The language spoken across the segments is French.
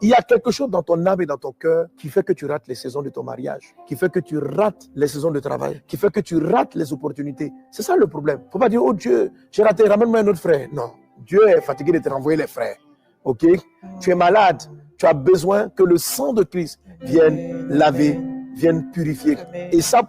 Il y a quelque chose dans ton âme et dans ton cœur qui fait que tu rates les saisons de ton mariage, qui fait que tu rates les saisons de travail, qui fait que tu rates les opportunités. C'est ça le problème. Il ne faut pas dire, oh Dieu, j'ai raté, ramène-moi un autre frère. Non, Dieu est fatigué de te renvoyer les frères. Ok? Tu es malade, tu as besoin que le sang de Christ vienne laver, vienne purifier. Et ça,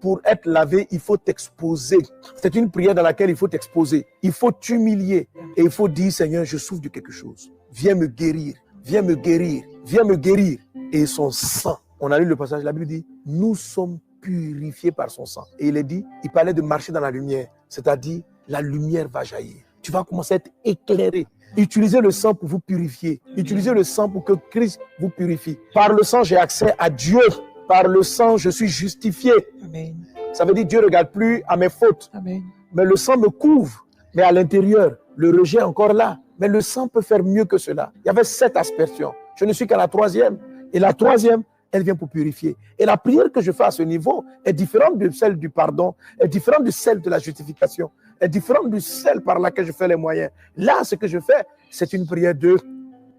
pour être lavé, il faut t'exposer. C'est une prière dans laquelle il faut t'exposer. Il faut t'humilier. Et il faut dire, Seigneur, je souffre de quelque chose. Viens me guérir. Viens me guérir. Viens me guérir. Et son sang. On a lu le passage, la Bible dit, nous sommes purifiés par son sang. Et il est dit, il parlait de marcher dans la lumière. C'est-à-dire, la lumière va jaillir. Tu vas commencer à être éclairé. Utilisez le sang pour vous purifier. Utilisez le sang pour que Christ vous purifie. Par le sang, j'ai accès à Dieu. Par le sang, je suis justifié. Amen. Ça veut dire que Dieu ne regarde plus à mes fautes. Amen. Mais le sang me couvre. Mais à l'intérieur, le rejet est encore là. Mais le sang peut faire mieux que cela. Il y avait 7 aspersions. Je ne suis qu'à la 3e. Et la 3e, elle vient pour purifier. Et la prière que je fais à ce niveau est différente de celle du pardon, est différente de celle de la justification, est différente de celle par laquelle je fais les moyens. Là, ce que je fais, c'est une prière de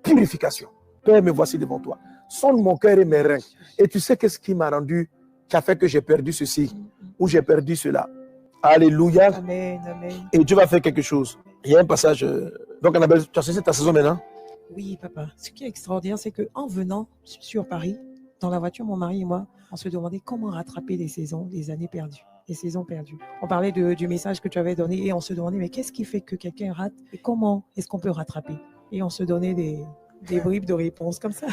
purification. Père, me voici devant toi. Sonde mon cœur et mes reins. Et tu sais qu'est-ce qui m'a rendu, qui a fait que j'ai perdu ceci ou j'ai perdu cela. Alléluia. Amen, amen. Et Dieu va faire quelque chose. Il y a un passage. Donc, Annabelle, tu as cessé ta saison maintenant? Oui, papa. Ce qui est extraordinaire, c'est qu'en venant sur Paris, dans la voiture, mon mari et moi, on se demandait comment rattraper les saisons, les années perdues, les saisons perdues. On parlait du message que tu avais donné et on se demandait, mais qu'est-ce qui fait que quelqu'un rate et comment est-ce qu'on peut rattraper? Et on se donnait des bribes de réponses comme ça.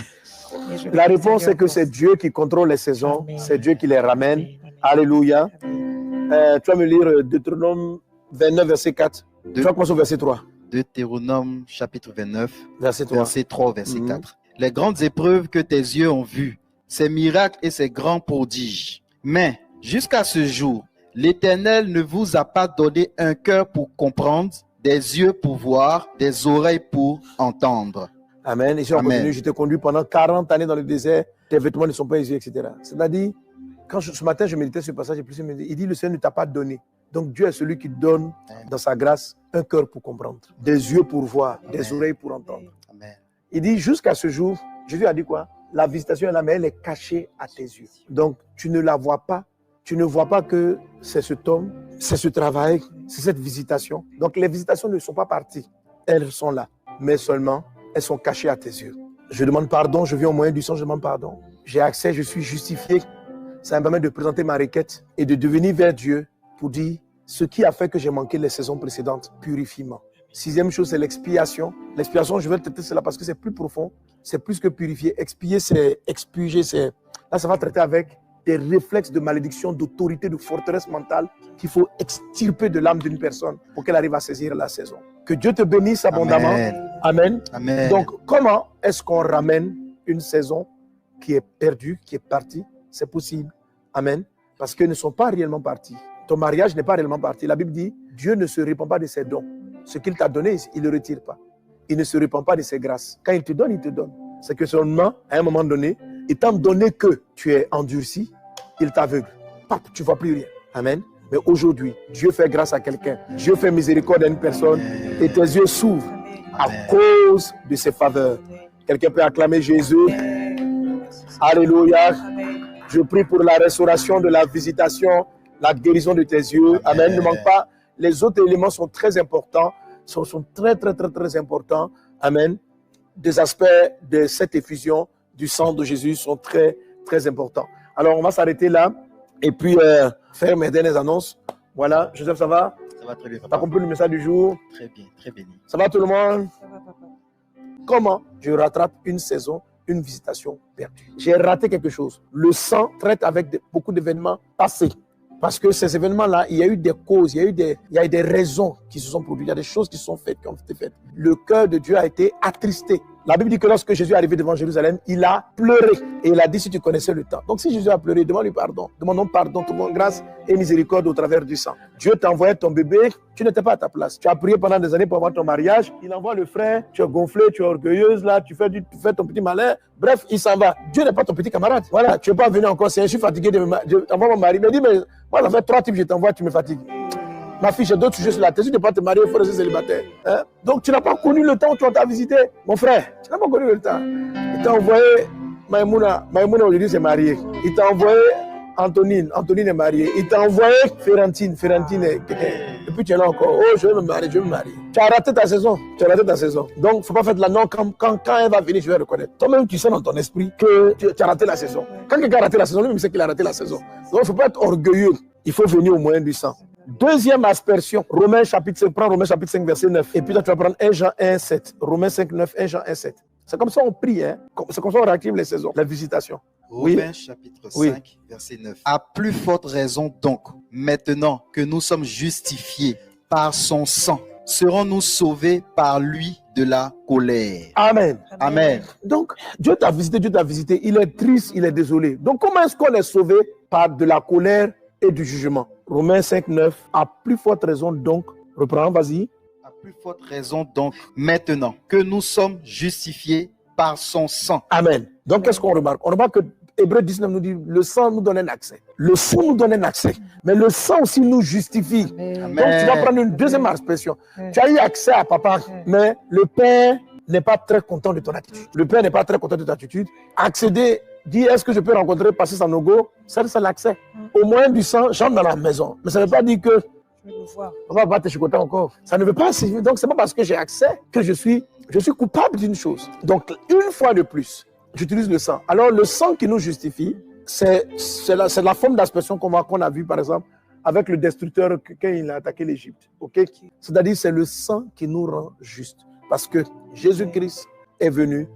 La réponse, c'est que c'est Dieu qui contrôle les saisons, amen. C'est Dieu qui les ramène. Amen. Alléluia. Tu vas me lire Deutéronome 29, verset 4. Tu vas commencer au verset 3. Deutéronome chapitre 29, verset 3, verset 4. Les grandes épreuves que tes yeux ont vues, ces miracles et ces grands prodiges. Mais jusqu'à ce jour, l'Éternel ne vous a pas donné un cœur pour comprendre, des yeux pour voir, des oreilles pour entendre. Amen. Et si on continue, je t'ai conduit pendant 40 années dans le désert, tes vêtements ne sont pas usés, etc. C'est-à-dire, ce matin, je méditais sur ce passage, il dit, le Seigneur ne t'a pas donné. Donc Dieu est celui qui donne dans sa grâce un cœur pour comprendre, des yeux pour voir, des oreilles pour entendre. Amen. Il dit, jusqu'à ce jour, Jésus a dit quoi? La visitation est là, mais elle est cachée à tes yeux. Donc tu ne la vois pas. Tu ne vois pas que c'est cet homme, c'est ce travail, c'est cette visitation. Donc les visitations ne sont pas parties. Elles sont là, mais seulement elles sont cachées à tes yeux. Je demande pardon, je viens au moyen du sang, je demande pardon. J'ai accès, je suis justifié. Ça me permet de présenter ma requête et de devenir vers Dieu pour dire ce qui a fait que j'ai manqué les saisons précédentes, purifie-moi. 6e chose, c'est l'expiation. L'expiation, je vais traiter cela parce que c'est plus profond, c'est plus que purifier. Expier, c'est expuger, c'est... Là, ça va traiter avec des réflexes de malédiction, d'autorité, de forteresse mentale qu'il faut extirper de l'âme d'une personne pour qu'elle arrive à saisir la saison. Que Dieu te bénisse abondamment. Amen. Amen. Amen. Donc, comment est-ce qu'on ramène une saison qui est perdue, qui est partie? C'est possible. Amen. Parce qu'elles ne sont pas réellement parties. Ton mariage n'est pas réellement parti. La Bible dit, Dieu ne se répand pas de ses dons. Ce qu'il t'a donné, il ne le retire pas. Il ne se répand pas de ses grâces. Quand il te donne, il te donne. C'est que seulement, à un moment donné, étant donné que tu es endurci, il t'aveugle. Pap, tu ne vois plus rien. Amen. Mais aujourd'hui, Dieu fait grâce à quelqu'un. Dieu fait miséricorde à une personne et tes yeux s'ouvrent à cause de ses faveurs. Quelqu'un peut acclamer Jésus. Alléluia. Je prie pour la restauration de la visitation, la guérison de tes yeux. Amen. Ne manque pas. Les autres éléments sont très importants. Sont très, très, très, très importants. Amen. Des aspects de cette effusion du sang de Jésus sont très, très importants. Alors, on va s'arrêter là et puis faire mes dernières annonces. Voilà. Joseph, ça va? Ça va très bien, papa. Tu as compris le message du jour? Très bien, très béni. Ça va tout le monde? Ça va, papa. Comment je rattrape une saison, une visitation perdue? J'ai raté quelque chose. Le sang traite avec beaucoup d'événements passés. Parce que ces événements-là, il y a eu des causes, il y a eu des raisons qui se sont produites, il y a des choses qui sont faites, qui ont été faites. Le cœur de Dieu a été attristé. La Bible dit que lorsque Jésus est arrivé devant Jérusalem, il a pleuré. Et il a dit, si tu connaissais le temps. Donc si Jésus a pleuré, demande-lui pardon. Demandons pardon, demandons grâce et miséricorde au travers du sang. Dieu t'a envoyé ton bébé, tu n'étais pas à ta place. Tu as prié pendant des années pour avoir ton mariage. Il envoie le frère, tu es gonflé, tu es orgueilleuse, là, tu fais ton petit malin. Bref, il s'en va. Dieu n'est pas ton petit camarade. Voilà, tu n'es pas venu encore. Je suis fatigué de m'envoyer mon mari. Il me dit, mais moi, ça fait 3 types, je t'envoie, tu me fatigues. Ma fille, j'ai d'autres sujets sur la tête. Si tu ne peux pas te marier, il faut rester célibataire. Hein? Donc, tu n'as pas connu le temps où tu as visité. Mon frère, tu n'as pas connu le temps. Il t'a envoyé Maïmouna. Maïmouna, aujourd'hui, c'est marié. Il t'a envoyé Antonine. Antonine est mariée. Il t'a envoyé Ferrantine. Ferrantine est... Et puis, tu es là encore. Oh, je vais me marier, je vais me marier. Tu as raté ta saison. Tu as raté ta saison. Donc, il ne faut pas faire de la non. Quand elle va venir, je vais reconnaître. Toi-même, tu sais dans ton esprit que tu as raté la saison. Quand quelqu'un a raté la saison, lui-même sait qu'il a raté la saison. Donc, il ne faut pas être orgueilleux. Il faut venir au moyen du sang. Deuxième aspersion, Romains chapitre 5, prends Romains chapitre 5, verset 9. Et puis là, tu vas prendre 1 Jean 1, 7. Romains 5, 9, 1 Jean 1, 7. C'est comme ça on prie, hein? C'est comme ça on réactive les saisons, la visitation. Romains chapitre 5, verset 9. À plus forte raison donc, maintenant que nous sommes justifiés par son sang, serons-nous sauvés par lui de la colère. Amen. Amen. Donc, Dieu t'a visité, il est triste, il est désolé. Donc, comment est-ce qu'on est sauvé? Par de la colère et du jugement. Romains 5, 9. À plus forte raison donc, reprends, vas-y. À plus forte raison donc, maintenant que nous sommes justifiés par son sang. Amen. Donc, qu'est-ce qu'on remarque? On remarque que Hébreux 19 nous dit, le sang nous donne un accès. Le sang nous donne un accès. Mais le sang aussi nous justifie. Amen. Donc, tu vas prendre une deuxième expression. Tu as eu accès à papa, mais le Père n'est pas très content de ton attitude. Le Père n'est pas très content de ton attitude. Accéder, dire, est-ce que je peux rencontrer, passer son logo? Ça, c'est l'accès. Au moyen du sang, j'entre dans la maison. Mais ça ne veut pas dire que on va pas te chicoter encore. Ça ne veut pas signifier. Donc, c'est pas parce que j'ai accès que je suis coupable d'une chose. Donc, une fois de plus, j'utilise le sang. Alors, le sang qui nous justifie, c'est la forme d'expression qu'on a vue, par exemple, avec le destructeur quand il a attaqué l'Égypte. Okay? C'est-à-dire, c'est le sang qui nous rend juste. Parce que Jésus-Christ est venu,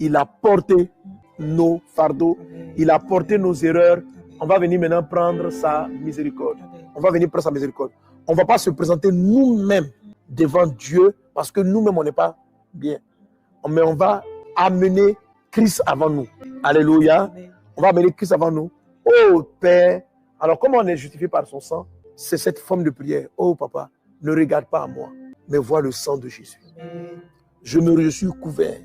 il a porté nos fardeaux, il a porté nos erreurs. On va venir maintenant prendre sa miséricorde. On va venir prendre sa miséricorde. On ne va pas se présenter nous-mêmes devant Dieu parce que nous-mêmes, on n'est pas bien. Mais on va amener Christ avant nous. Alléluia. On va amener Christ avant nous. Oh Père. Alors, comment on est justifié par son sang? C'est cette forme de prière. Oh Papa, ne regarde pas à moi, mais vois le sang de Jésus. Je suis couvert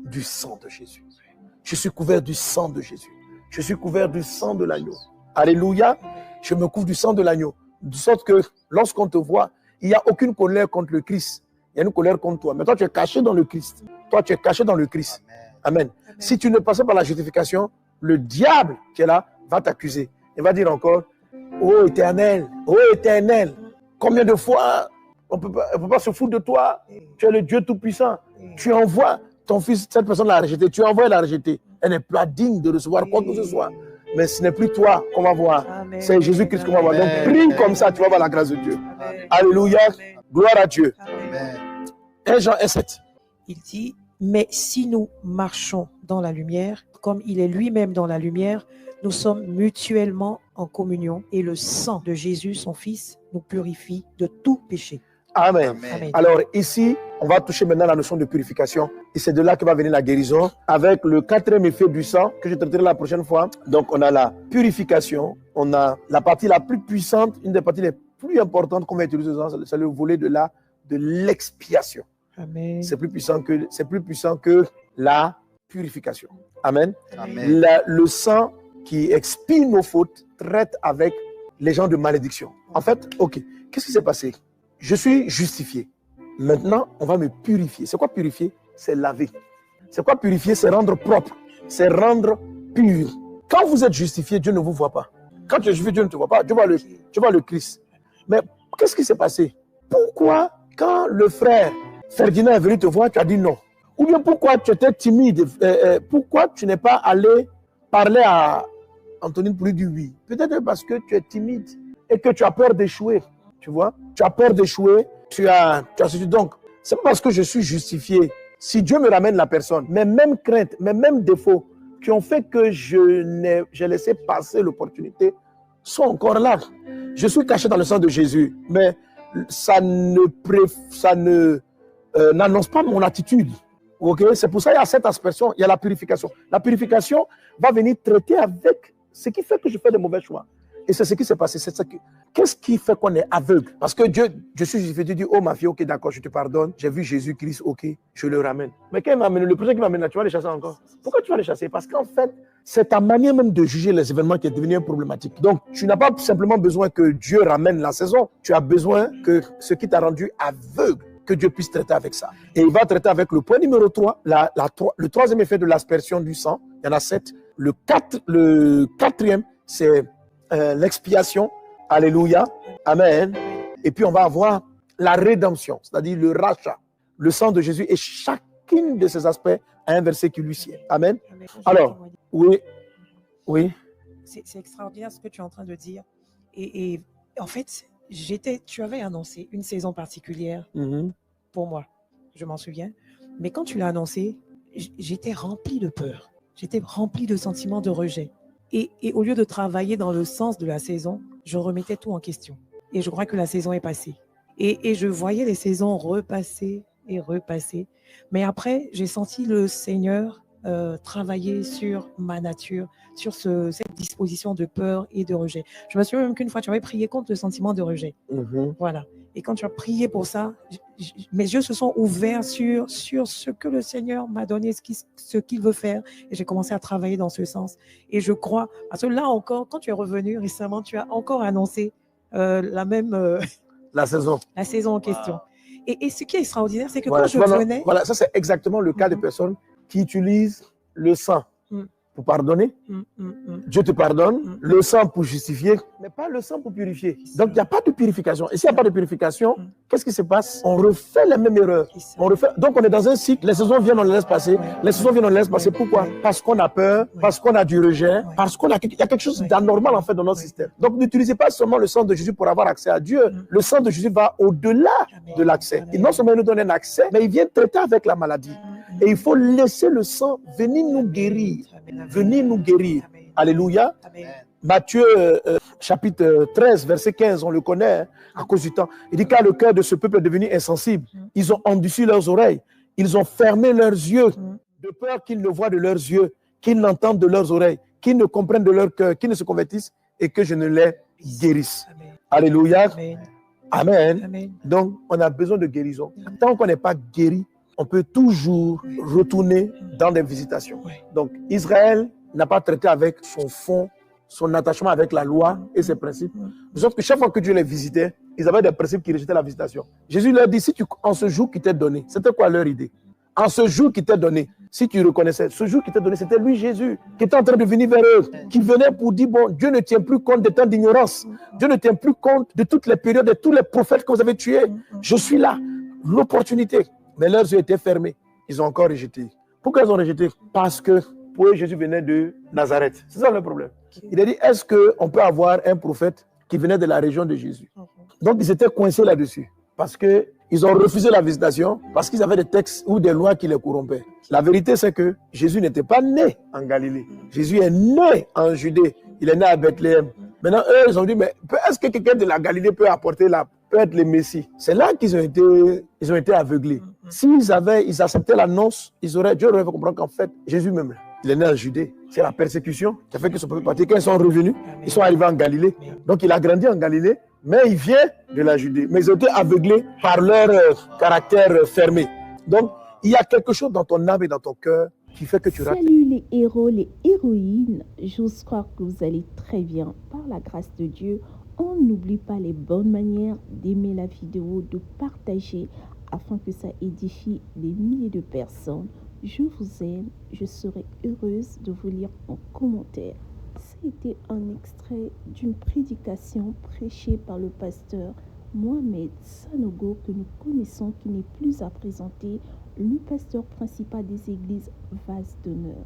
du sang de Jésus. Je suis couvert du sang de Jésus. Je suis couvert du sang de l'agneau. Alléluia. Je me couvre du sang de l'agneau. De sorte que lorsqu'on te voit, il n'y a aucune colère contre le Christ. Il y a une colère contre toi. Mais toi, tu es caché dans le Christ. Toi, tu es caché dans le Christ. Amen. Amen. Si tu ne passes pas par la justification, le diable qui est là va t'accuser. Il va dire encore, oh Éternel, combien de fois on ne peut pas se foutre de toi? Tu es le Dieu Tout-Puissant. Tu envoies ton fils, cette personne l'a rejeté. Tu envoies la rejeter. Elle n'est pas digne de recevoir quoi que ce soit. Mais ce n'est plus toi qu'on va voir. C'est Jésus-Christ qu'on va voir. Donc prie comme ça, tu vas voir la grâce de Dieu. Amen. Alléluia. Amen. Gloire à Dieu. Amen. 1 Jean 1,7. Il dit, mais si nous marchons dans la lumière, comme il est lui-même dans la lumière, nous sommes mutuellement en communion et le sang de Jésus, son Fils, nous purifie de tout péché. Amen. Amen. Alors ici, on va toucher maintenant la notion de purification. Et c'est de là que va venir la guérison avec le quatrième effet du sang que je traiterai la prochaine fois. Donc on a la purification, on a la partie la plus puissante, une des parties les plus importantes qu'on va utiliser, c'est le volet de l'expiation. Amen. C'est plus puissant que la purification. Amen. Amen. Le sang qui expie nos fautes traite avec les gens de malédiction. En fait, ok, qu'est-ce qui s'est passé? Je suis justifié. Maintenant, on va me purifier. C'est quoi purifier? C'est laver. C'est quoi purifier? C'est rendre propre. C'est rendre pur. Quand vous êtes justifié, Dieu ne vous voit pas. Quand tu es justifié, Dieu ne te voit pas. Tu vois le Christ. Mais qu'est-ce qui s'est passé? Pourquoi, quand le frère Ferdinand est venu te voir, tu as dit non? Ou bien pourquoi tu étais timide? Pourquoi tu n'es pas allé parler à Antonine pour lui dire oui? Peut-être parce que tu es timide et que tu as peur d'échouer. Tu vois, tu as peur d'échouer, tu as donc, c'est pas parce que je suis justifié. Si Dieu me ramène la personne, mes mêmes craintes, mes mêmes défauts qui ont fait que j'ai laissé passer l'opportunité sont encore là. Je suis caché dans le sang de Jésus, mais ça n'annonce pas mon attitude. Okay? C'est pour ça qu'il y a cette aspersion, il y a la purification. La purification va venir traiter avec ce qui fait que je fais de mauvais choix. Et c'est ce qui s'est passé. Qu'est-ce qui fait qu'on est aveugle? Parce que Dieu, je suis justifié, Dieu dit, oh ma fille, ok, d'accord, je te pardonne. J'ai vu Jésus-Christ, ok, je le ramène. Mais quand il m'amène, le prochain qui m'amène là, tu vas les chasser encore. Pourquoi tu vas les chasser? Parce qu'en fait, c'est ta manière même de juger les événements qui est devenue problématique. Donc, tu n'as pas simplement besoin que Dieu ramène la saison. Tu as besoin que ce qui t'a rendu aveugle, que Dieu puisse traiter avec ça. Et il va traiter avec le point numéro 3, le troisième effet de l'aspersion du sang. Il y en a 7. Le quatrième, c'est l'expiation. Alléluia. Amen. Et puis on va avoir la rédemption, c'est-à-dire le rachat, le sang de Jésus. Et chacun de ces aspects a un verset qui lui sied. Amen. Alors, oui. C'est extraordinaire ce que tu es en train de dire. Et en fait, tu avais annoncé une saison particulière pour moi. Je m'en souviens. Mais quand tu l'as annoncé, j'étais rempli de peur. J'étais rempli de sentiments de rejet. Et au lieu de travailler dans le sens de la saison, je remettais tout en question. Et je crois que la saison est passée. Et je voyais les saisons repasser et repasser. Mais après, j'ai senti le Seigneur travailler sur ma nature, sur cette disposition de peur et de rejet. Je me souviens même qu'une fois, tu avais prié contre le sentiment de rejet. Voilà. Et quand tu as prié pour ça, mes yeux se sont ouverts sur ce que le Seigneur m'a donné, ce qu'il veut faire. Et j'ai commencé à travailler dans ce sens. Et je crois, parce que là encore, quand tu es revenu récemment, tu as encore annoncé la saison en question. Et ce qui est extraordinaire, c'est que voilà, quand je venais... Voilà, ça c'est exactement le cas de personnes qui utilisent le sang pour pardonner. Dieu te pardonne. Le sang pour justifier, mais pas le sang pour purifier. Donc il n'y a pas de purification. Et s'il n'y a pas de purification, qu'est-ce qui se passe? On refait la même erreur. Donc on est dans un cycle. Les saisons viennent, on les laisse passer. Les saisons viennent, on les laisse passer. Pourquoi? Parce qu'on a peur, parce qu'on a du rejet, parce qu'il y a quelque chose d'anormal en fait dans notre système. Donc n'utilisez pas seulement le sang de Jésus pour avoir accès à Dieu. Le sang de Jésus va au-delà de l'accès. Et non seulement il nous donne un accès, mais il vient traiter avec la maladie. Et il faut laisser le sang venir nous guérir. Venir nous guérir. Alléluia. Matthieu chapitre 13, verset 15, on le connaît à cause du temps. Il dit car le cœur de ce peuple est devenu insensible. Ils ont endurci leurs oreilles. Ils ont fermé leurs yeux de peur qu'ils ne voient de leurs yeux, qu'ils n'entendent de leurs oreilles, qu'ils ne comprennent de leur cœur, qu'ils ne se convertissent et que je ne les guérisse. Alléluia. Amen. Donc, on a besoin de guérison. Tant qu'on n'est pas guéri, on peut toujours retourner dans des visitations. Donc, Israël n'a pas traité avec son fond, son attachement avec la loi et ses principes. Sauf que chaque fois que Dieu les visitait, ils avaient des principes qui rejetaient la visitation. Jésus leur dit, en ce jour qui t'est donné, c'était quoi leur idée? En ce jour qui t'est donné, si tu reconnaissais, ce jour qui t'est donné, c'était lui, Jésus, qui était en train de venir vers eux, qui venait pour dire, bon, Dieu ne tient plus compte des temps d'ignorance. Dieu ne tient plus compte de toutes les périodes, de tous les prophètes que vous avez tués. Je suis là, l'opportunité. Mais leurs yeux étaient fermés. Ils ont encore rejeté. Pourquoi ils ont rejeté? Parce que pour eux, Jésus venait de Nazareth. C'est ça le problème. Il a dit, est-ce qu'on peut avoir un prophète qui venait de la région de Jésus? Donc, ils étaient coincés là-dessus. Parce qu'ils ont refusé la visitation, parce qu'ils avaient des textes ou des lois qui les corrompaient. La vérité, c'est que Jésus n'était pas né en Galilée. Jésus est né en Judée. Il est né à Bethléem. Maintenant, eux, ils ont dit, mais est-ce que quelqu'un de la Galilée peut être le Messie? C'est là qu'ils ont été aveuglés. S'ils acceptaient l'annonce, Dieu aurait fait comprendre qu'en fait, Jésus même, il est né en Judée. C'est la persécution qui a fait qu'ils sont partis. Quand ils sont revenus, ils sont arrivés en Galilée. Donc, il a grandi en Galilée, mais il vient de la Judée. Mais ils ont été aveuglés par leur caractère fermé. Donc, il y a quelque chose dans ton âme et dans ton cœur qui fait que tu rates. Salut les héros, les héroïnes. J'ose croire que vous allez très bien. Par la grâce de Dieu, on n'oublie pas les bonnes manières d'aimer la vidéo, de partager afin que ça édifie des milliers de personnes. Je vous aime, je serai heureuse de vous lire en commentaire. C'était un extrait d'une prédication prêchée par le pasteur Mohamed Sanogo que nous connaissons, qui n'est plus à présenter, le pasteur principal des églises Vase d'honneur.